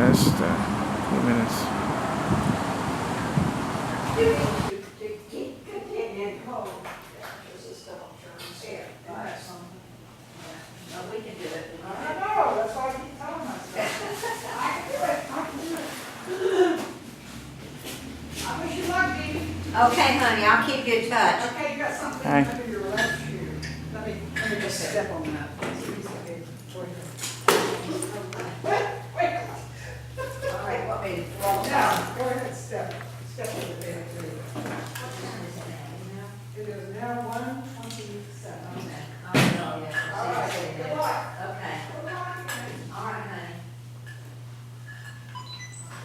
Just a few minutes. We can do it. I know, that's why I keep telling myself. I can do it, I can do it. I wish you luck, Dee. Okay, honey, I'll keep you in touch. Okay, you got something Hi. under your left shoe. Let me just step on that. Wait. All right, what we roll Now, go ahead, step on the bed. It is now 1:27. All right, good luck. Okay, Good luck. all right, honey. I'll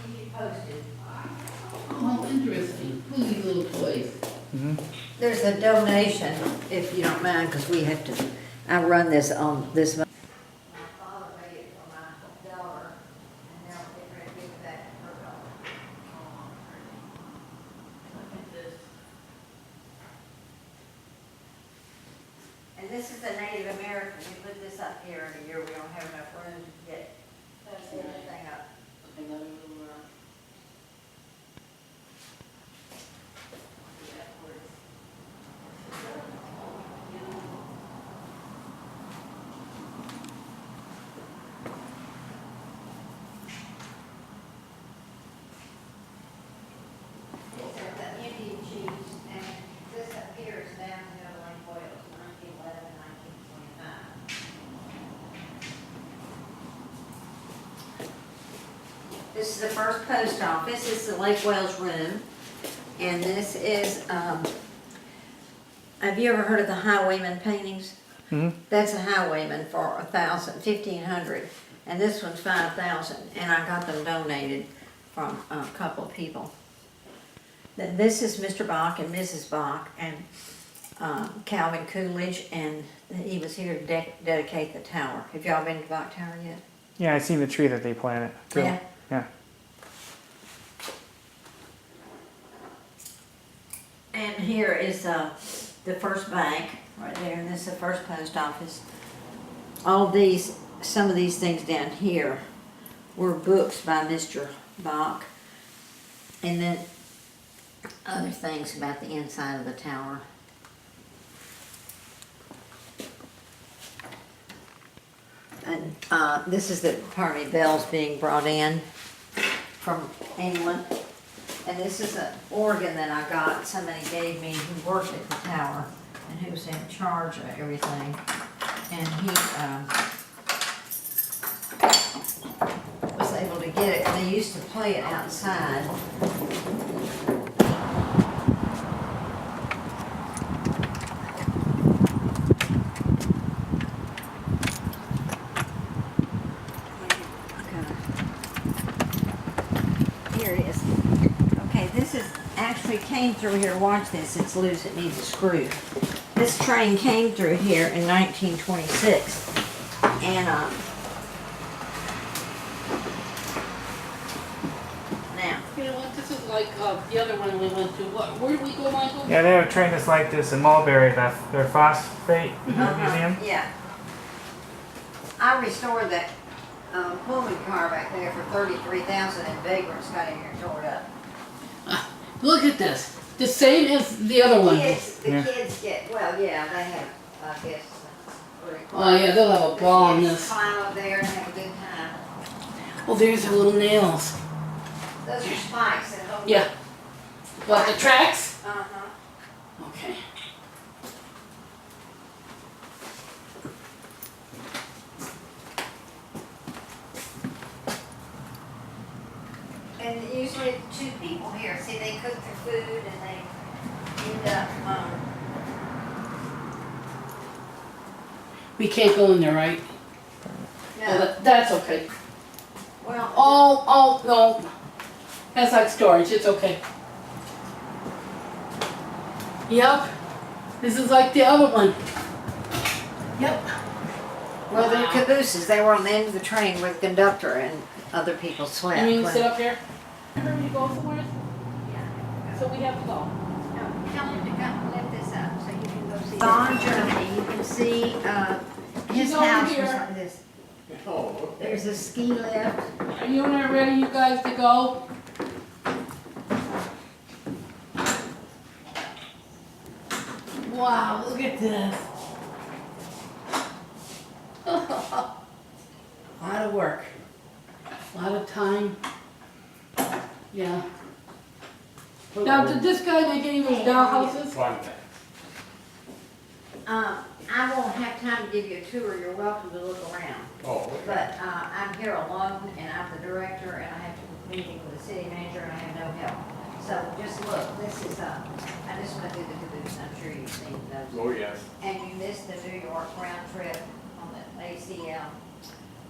keep you posted. Oh, interesting. Who's little toys? There's a donation, if you don't mind, because we have to, I run this on this. My father made it for my daughter, and now we're ready to give it back to her daughter. Look at this. And this is a Native American. We put this up here in a year, we don't have enough room to get everything up. These are the Indian chiefs, and this up here is downhill Lake Wales, 1911, 1925. This is the first post office. This is the Lake Wales room, and this is. Have you ever heard of the Highwayman paintings? That's a Highwayman for 1,500, and this one's 5,000, and I got them donated from a couple of people. Then this is Mr. Bach and Mrs. Bach and Calvin Coolidge, and he was here to dedicate the tower. Have y'all been to Bach Tower yet? Yeah, I seen the tree that they planted too. Yeah. Yeah. And here is the first bank right there, and this is the first post office. All these, some of these things down here were books by Mr. Bach, and then other things about the inside of the tower. And this is the party bells being brought in from England. And this is an organ that I got, somebody gave me who worked at the tower and who was in charge of everything. And he was able to get it, and they used to play it outside. Here it is. Okay, this is actually came through here. Watch this. It's loose. It needs a screw. This train came through here in 1926, and now You know what, this is like the other one we went to. Where did we go, Michael? Yeah, they have a train that's like this in Mulberry, their phosphate museum. Yeah. I restored that Pullman car back there for $33,000, and vagrants got in here and tore it up. Look at this. The same as the other one. The Yeah. kids get, well, yeah, they have, I guess. Oh yeah, they'll have a ball on Kids this. climb up there and have a good time. Oh, there's their little nails. Those are spikes that hold. Yeah. What, the tracks? Uh-huh. Okay. And usually two people here, see, they cook their food and they end up, We can't go in there, right? Oh, no, that's okay. well, Oh, no. That's like storage, it's okay. Yep. This is like the other one. Yep. well, they're cabooses, they were on the end of the train with the conductor and other people slept. You mean Well, sit up here? Remember to go somewhere? yeah. So we have to go. No, tell him to come lift this up so you can go see. Bonn, Germany, you can see, his He's over house was here. like this. Oh, okay. There's a ski lift. Are you not ready, you guys, to go? Wow, look at this. Lot of work. Lot of time. Yeah. Now, did this guy make any of those doll houses? One thing. I won't have time to give you a tour, you're welcome to look around. Oh, okay. But, I'm here alone, and I'm the director, and I have to be meeting with the city manager, and I have no help. So just look, this is, I just went through the caboose, I'm sure you've seen those. Oh, yes. And you missed the New York round trip on the ACL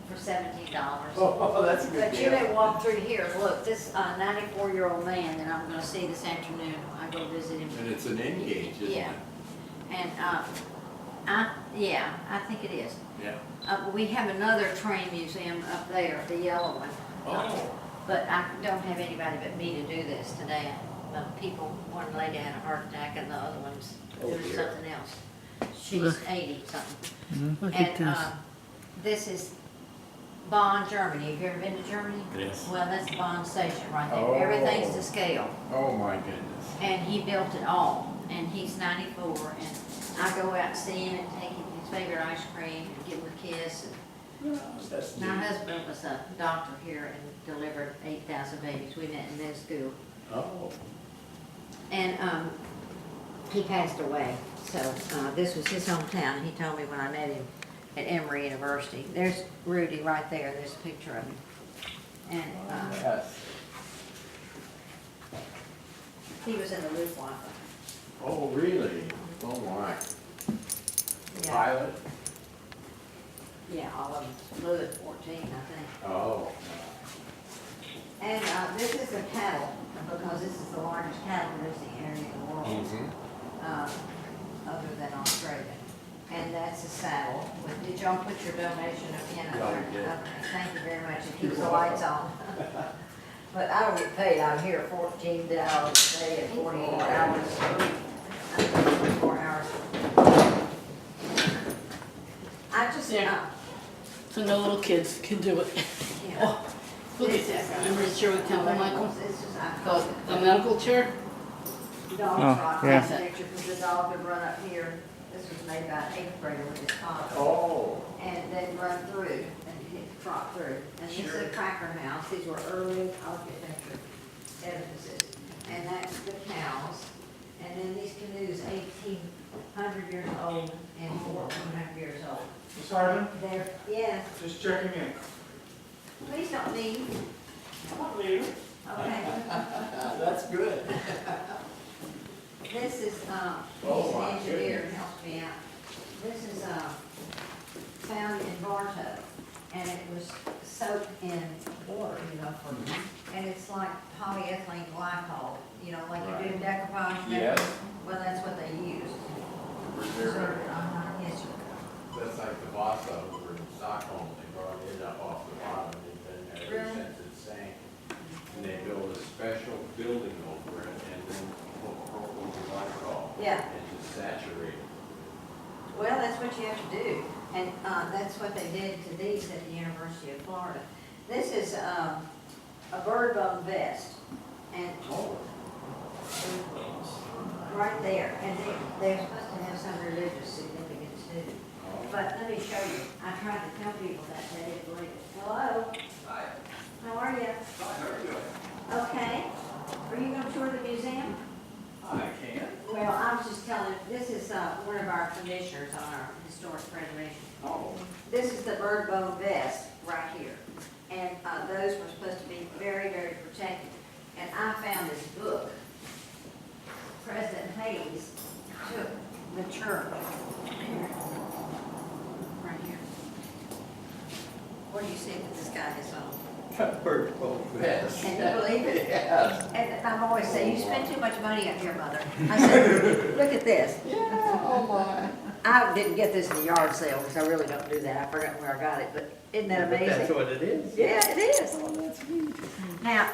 for $17. Oh, that's a good But you deal. may walk through here, look, this 94-year-old man that I'm gonna see this afternoon, I go visit him. And it's an N-gauge, isn't it? Yeah. And, I think it is. Yeah. We have another train museum up there, the yellow one. Oh, But I don't have anybody but me to do this today. People, one lady had a heart attack and the other one's Oh, doing dear. something else. She's 80 something. Look at And, this. this is Bonn, Germany. Have you ever been to Germany? yes. Well, that's Bonn Station right there. Oh. Everything's to scale. Oh, my goodness. And he built it all. And he's 94. And I go out and see him and take him his favorite ice cream and give him a kiss. And That's my neat. husband was a doctor here and delivered 8,000 babies. We met in med school. Oh, And he passed away. So this was his hometown. And he told me when I met him at Emory University. There's Rudy right there. There's a picture of him. And yes. he was in the Luftwaffe. Oh, really? Oh, my. Yeah, Pilot? yeah, all of them. Flew at 14, I think. Oh. And this is a cattle, because this is the largest cattle producing area in the world, other than Australia. And that's a saddle. Did y'all put your donation in? Yeah, we did. Okay, thank you very much. It keeps the lights on. But I don't get paid. I'm here 14 hours a day and 48 hours a week. 24 hours. I just, Yeah. So no little kids can do it. yeah. Look at that. Remember the chair with Temple Michael? This is, I Called called the medical chair? dog Oh, trot, yeah. that's a picture, because the dog would run up here. This was made by an 8th grader with his father. Oh, And they'd run through and he'd trot through. And this is Sure. a cracker house. These were early architecture edifices. And that's the cows. And then these canoes, 1,800 years old and 1,400 years old. Sergeant, They're, yeah, just checking in. please don't leave. I'm not leaving. Okay. that's good. This is, Oh, he's an my engineer, goodness. helps me out. This is, found in Bartow, and it was soaked in water, and it's like polyethylene glycol, like you do in decoupage. and Yes. everything. Well, that's what they used. Preserve. Yes, sir. That's like the Vasa over in Stockholm, they brought it up off the bottom, and they've been there ever Really? since it sank. And they built a special building over it, and then put propylene glycol. Yeah. And just saturate it. Well, that's what you have to do, and that's what they did to these at the University of Florida. This is a bird bone vest, and Oh. right there, and they're supposed to have some religious significance too. But let me show you, I tried to tell people that, they didn't believe it. Hello? Hi. How are you? How are you doing? Okay. Are you gonna tour the museum? I can. Well, I was just telling, this is one of our commissioners on our historic preservation. Oh. This is the bird bone vest right here. And those were supposed to be very, very protected. And I found this book. President Hayes took the church. Here. Right here. What do you see that this guy is on? Bird boat vest. Can you believe it? Yes. And I'm always saying, you spend too much money up here, Mother. I said, look at this. Yeah, oh my. I didn't get this in the yard sale because I really don't do that. I forgot where I got it, but isn't that But that's amazing? what it is. Yeah, it is. Oh, that's neat. Now,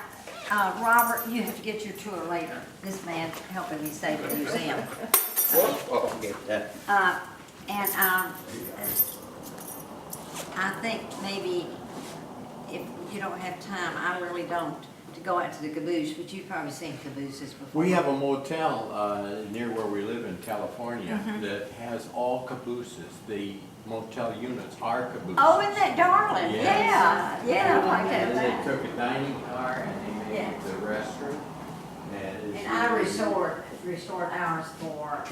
Robert, you have to get your tour later. This man's helping me save the museum. Whoa, get that. I think maybe if you don't have time, I really don't, to go out to the caboose, but you've probably seen cabooses before. We have a motel near where we live in California Mm-hmm. that has all cabooses. The motel units are cabooses. Oh, isn't that darling? Yes. Yeah, I like And that. they took a dining car and they made Yeah. it the restroom. And it's And I really- restored ours for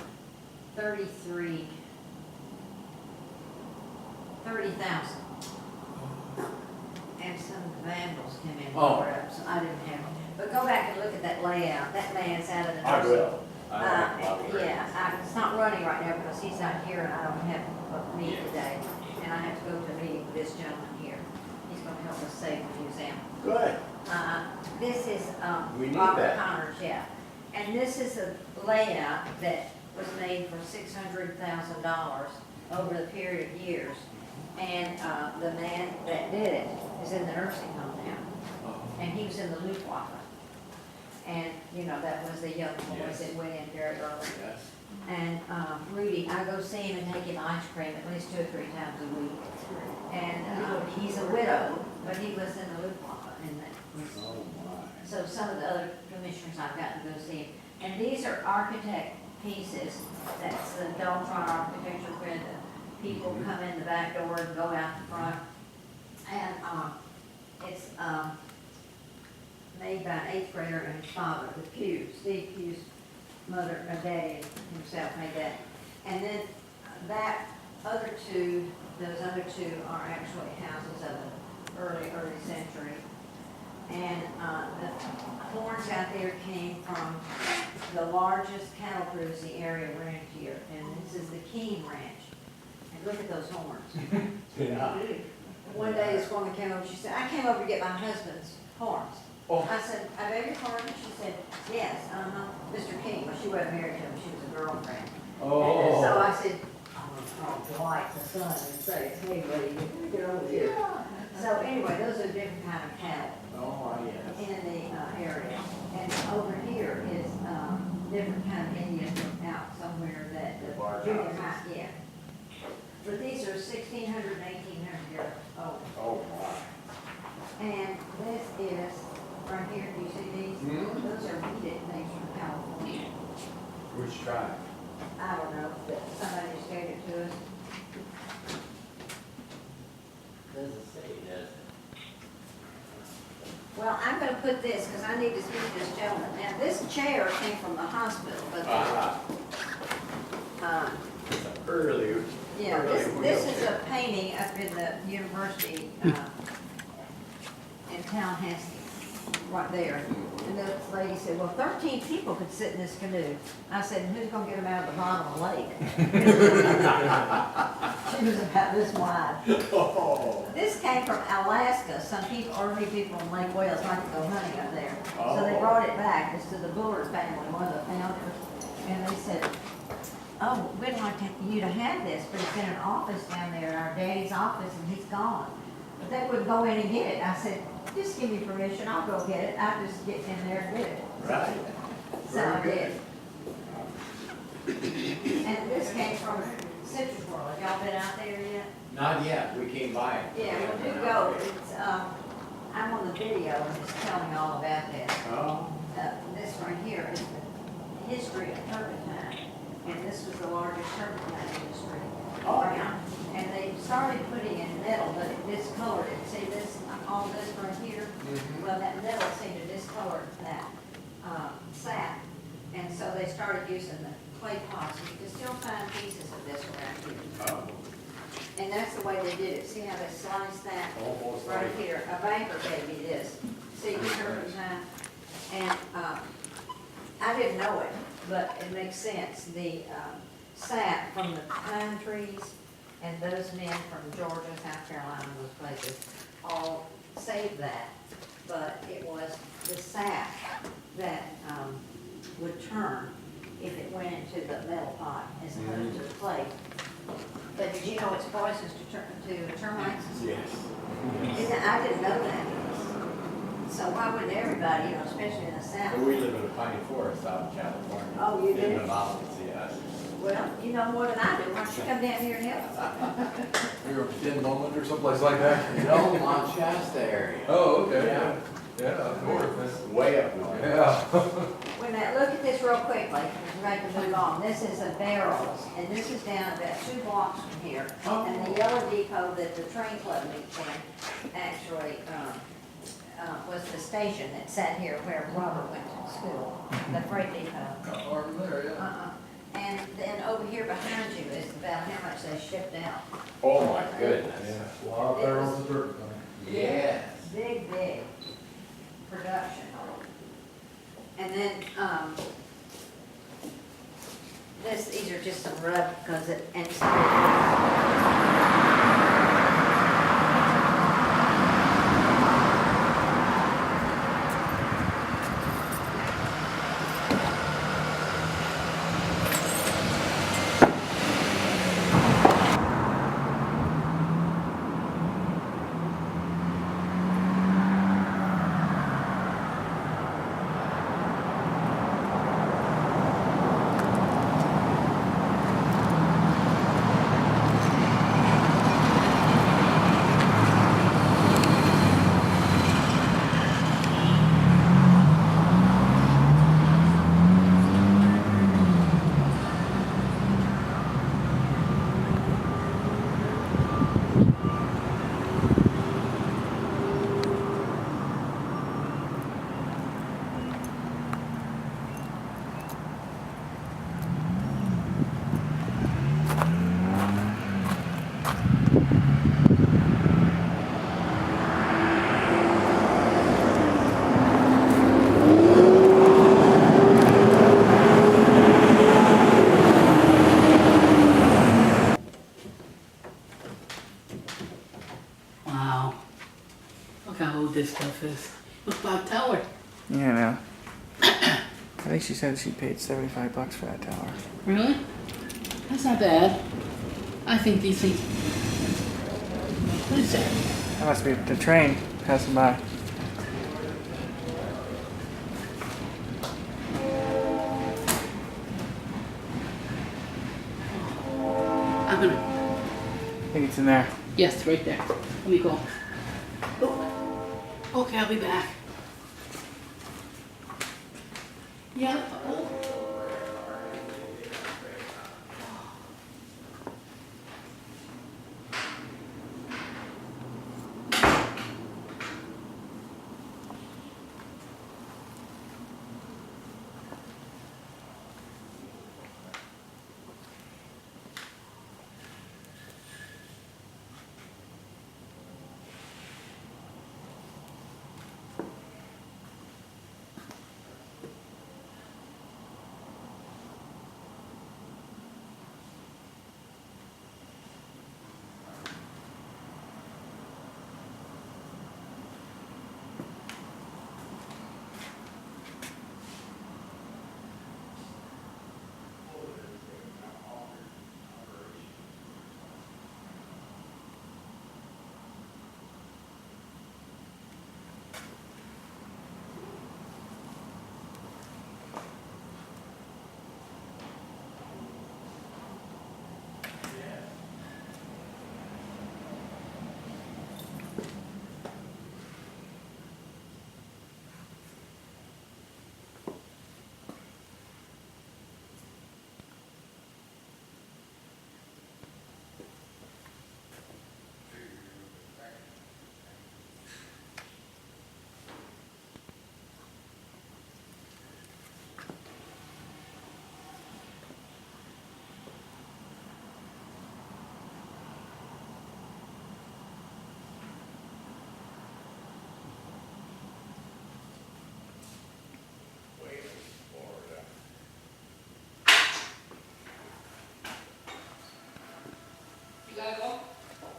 30,000. And some vandals came in and Oh. tore it up, so I didn't have it. But go back and look at that layout, that man's out of the. I will. I like Bobby It's not running right now because he's not here and I don't have a meeting Yes. today. And I have to go to a meeting with this gentleman here. He's gonna help us save the museum. Good. This is, We need Robert that. Connors, yeah. And this is a layout that was made for $600,000 over the period of years. And, the man that did it is in the nursing home now. And he was in the Luftwaffe. And, you know, that was the young boys Yes. that went in very early. Yes. And, Rudy, I go see him and take him ice cream at least 2 or 3 times a week. And, he's a widow, but he was in the Luftwaffe and that was. Oh, my. So some of the other commissioners I've gotten to go see. And these are architect pieces. That's the Deltron architecture where the people come in the back door and go out the front. And, it's, made by an 8th grader and his father, the Pugh, Steve Pugh's mother, daddy himself made that. And then that other two, those other two are actually houses of the early century. And the horns out there came from the largest cattle cruise the area ran here, and this is the Keene Ranch. And look at those horns. Yeah. One day this woman came over, she said, I came over to get my husband's horns. Oh. I said, I beg your pardon? She said, yes, Mr. King. Well, she wasn't married to him, she was a girlfriend. And so I said, oh, Dwight, the son, and say, hey, buddy, you gotta get over here. So anyway, those are different kind of cattle Oh, yes. in the area. And over here is different kind of Indian out somewhere that the Bar junior houses. high, yeah. But these are 1,600 and 1,800 years old. Oh, my. And this is, right here, do you see these? Mhm. Those are weeded things from California. Which tribe? I don't know, but somebody just gave it to us. Doesn't say, does it? Well, I'm gonna put this, because I need to speak to this gentleman. Now, this chair came from the hospital, but, Early. yeah, early this is wheelchair. a painting up in the university, in Tallahassee, right there. And this lady said, well, 13 people could sit in this canoe. I said, and who's gonna get them out of the bottom of the lake? She was about this wide. Oh. This came from Alaska. Some people, early people in Lake Wales like to go hunting up there. So they Oh. brought it back. It's to the Bullard family, one of the founders. And they said, oh, we'd like you to have this, but it's in an office down there, in our daddy's office, and he's gone. But they wouldn't go in and get it. I said, just give me permission, I'll go get it. I just get in there and get it. Right. So I Very did. And this came from Citrus World. Have y'all been out there yet? Not yet, we came by it. Yeah, well, do go. It's, I'm on the video and it's telling all about this. Oh. This right here is the history of turpentine, and this was the largest turpentine industry around. And they started putting in metal, but it discolored it. See this, all this right here? Well, that metal seemed to discolor that, sap. And so they started using the clay pots. You can still find pieces of this around here. Oh. And that's the way they did it. See how they sliced that? Almost Right like- here, a banker gave me this. See, turpentine. And, I didn't know it, but it makes sense. The, sap from the pine trees and those men from Georgia, South Carolina, those places, all saved that. But it was the sap that, would turn if it went into the metal pot as opposed to the clay. But did you know it's poisonous to termites? Yes. I didn't know that. So why wouldn't everybody, especially in the south? But we live in a pine forest out in California. Oh, you do? In the mountains, yes. Well, you know more than I do. Why don't you come down here and help us? We were in Lowland or someplace like that. No, Mount Shasta area. Oh, okay, Yeah. yeah, up north, Way up north. yeah. When I look at this real quickly, we're ready to move on. This is a barrels, and this is down about 2 blocks from here. And the yellow depot that the train club meets in actually, was the station that sat here where Robert went to school, the freight depot. Not far from there, yeah. And then over here behind you is about how much they shipped out. Oh, my goodness. Yeah, a lot of barrels of dirt coming. Yes. Big, big production. And then, these are just some rub, because it, and Wow. Look how old this stuff is. Look like tower. Yeah, no. I think she said she paid $75 for that tower. Really? That's not bad. I think these things. What is that? That must be the train passing by. I'm gonna. I think it's in there. Yes, right there. Let me go. Oh. Okay, I'll be back. Yeah. Oh.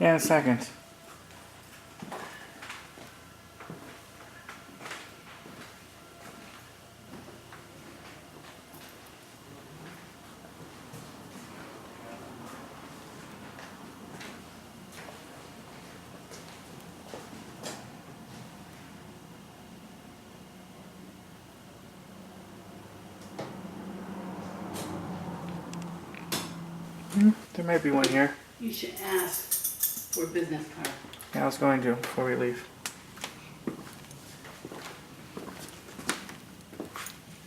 Yeah, in a second. There might be one here. You should ask for a business card. Yeah, I was going to before we leave.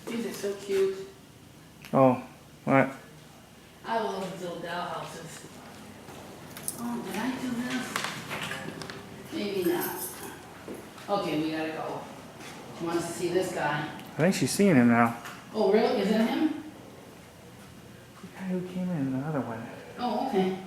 These are so cute. Oh, what? I love these little doll houses. Oh, did I do this? Maybe not. Okay, we gotta go. She wants to see this guy. I think she's seeing him now. Oh, really? Is that him? The guy who came in, the other one. Oh, okay.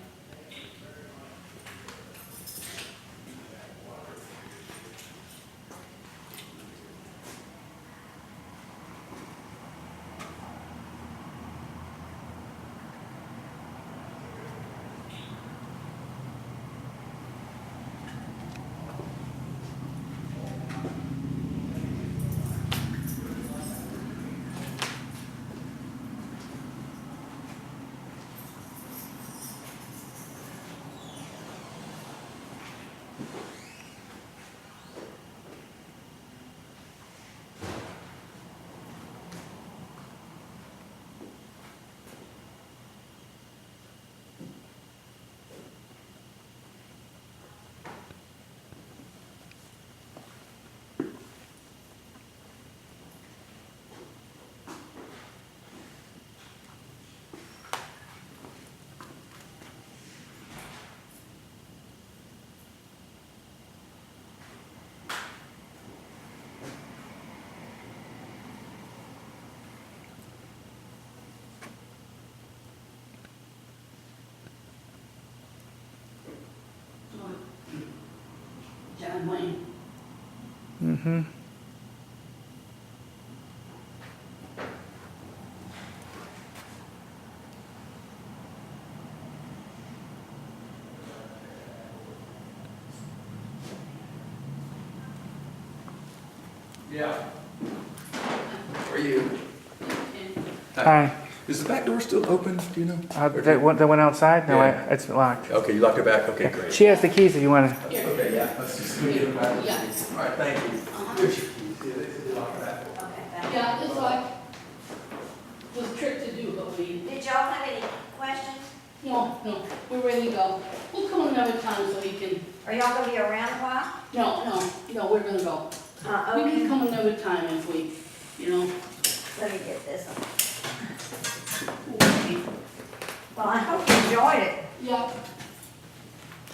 John Wayne. Mm-hmm. Yeah. How are you? Hi. Is the back door still open, do you know? That one outside? No, Yeah. it's locked. Okay, you locked it back, okay, great. She has the keys if you want to. Okay, yeah, let's just get it back. Yeah. All right, thank you. Here's your keys. Yeah, they lock it back. Yeah, it's like, it was a trick to do, but we, Did y'all have any questions? no, we're ready to go. We'll come another time so we can, Are y'all gonna be around a while? no, we're gonna go. We can Okay. come another time if we, you know. Let me get this one. Okay. Well, I hope you enjoyed it. Yeah,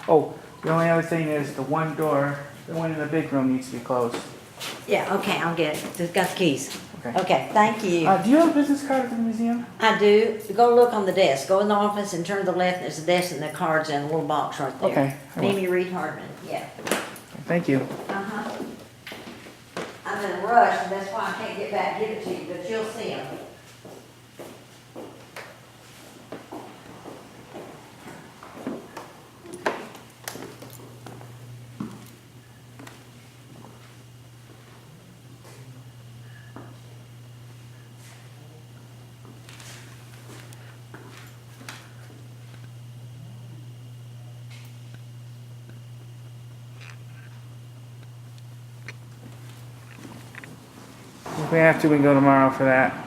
Oh, the only other thing is the one door, the one in the big room needs to be closed. Yeah, okay, I'll get it. Just got the keys. Okay. Okay, thank you. Do you have a business card for the museum? I do. Go look on the desk. Go in the office and turn to the left. There's a desk and the cards in a little box right there. Okay, I will. Mimi Reed Hardman. Yeah. Thank you. Uh-huh. I'm in a rush, and that's why I can't get back and give it to you, but you'll see them. If we have to, we can go tomorrow for that.